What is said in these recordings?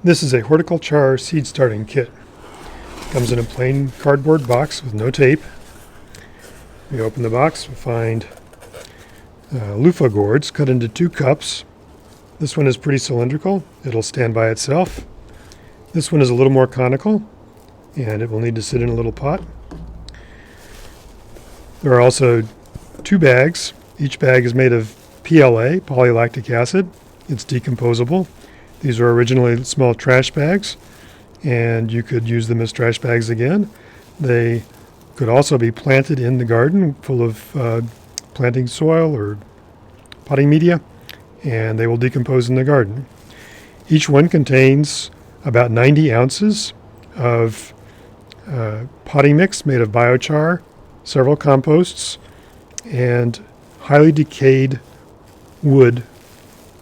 This is a Horticulchar seed starting kit. Comes in a plain cardboard box with no tape. We open the box, we find Luffa gourds cut into 2 cups. This one is pretty cylindrical. It'll stand by itself. This one is a little more conical, and it will need to sit in a little pot. There are also 2 bags. Each bag is made of PLA, polylactic acid. It's decomposable. These were originally small trash bags, and you could use them as trash bags again. They could also be planted in the garden full of planting soil or potting media, and they will decompose in the garden. Each one contains about 90 ounces of potting mix made of biochar, several composts, and highly decayed wood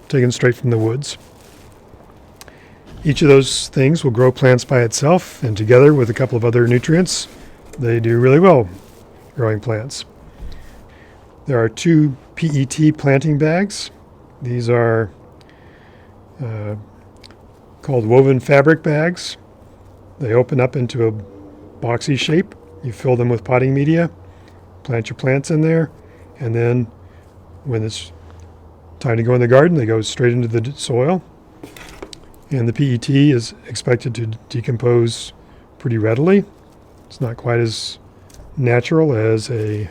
taken straight from the woods. Each of those things will grow plants by itself, and together with a couple of other nutrients, they do really well growing plants. There are 2 PET planting bags. These are called woven fabric bags. They open up into a boxy shape. You fill them with potting media, plant your plants in there, and then when it's time to go in the garden, they go straight into the soil. And the PET is expected to decompose pretty readily. It's not quite as natural as a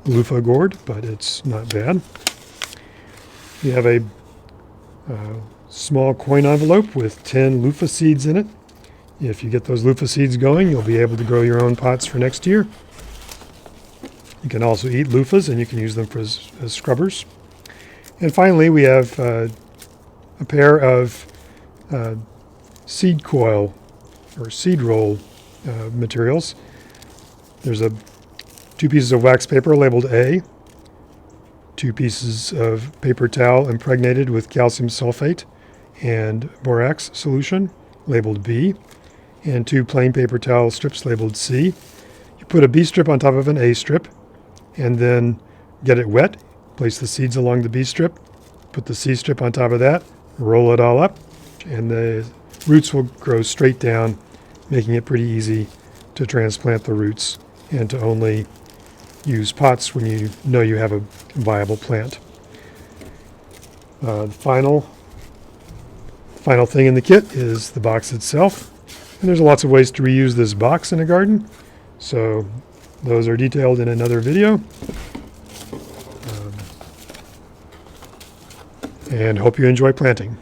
Luffa gourd, but it's not bad. You have a small coin envelope with 10 Luffa seeds in it. If you get those Luffa seeds going, you'll be able to grow your own pots for next year. You can also eat Luffas, and you can use them as scrubbers. And finally, we have a pair of seed coil or seed roll materials. There's 2 pieces of wax paper labeled A, 2 pieces of paper towel impregnated with calcium sulfate and borax solution labeled B, and 2 plain paper towel strips labeled C. You put a B strip on top of an A strip and then get it wet. Place the seeds along the B strip, put the C strip on top of that, roll it all up, and the roots will grow straight down, making it pretty easy to transplant the roots and to only use pots when you know you have a viable plant. The final thing in the kit is the box itself. And there's lots of ways to reuse this box in a garden, so those are detailed in another video. And hope you enjoy planting.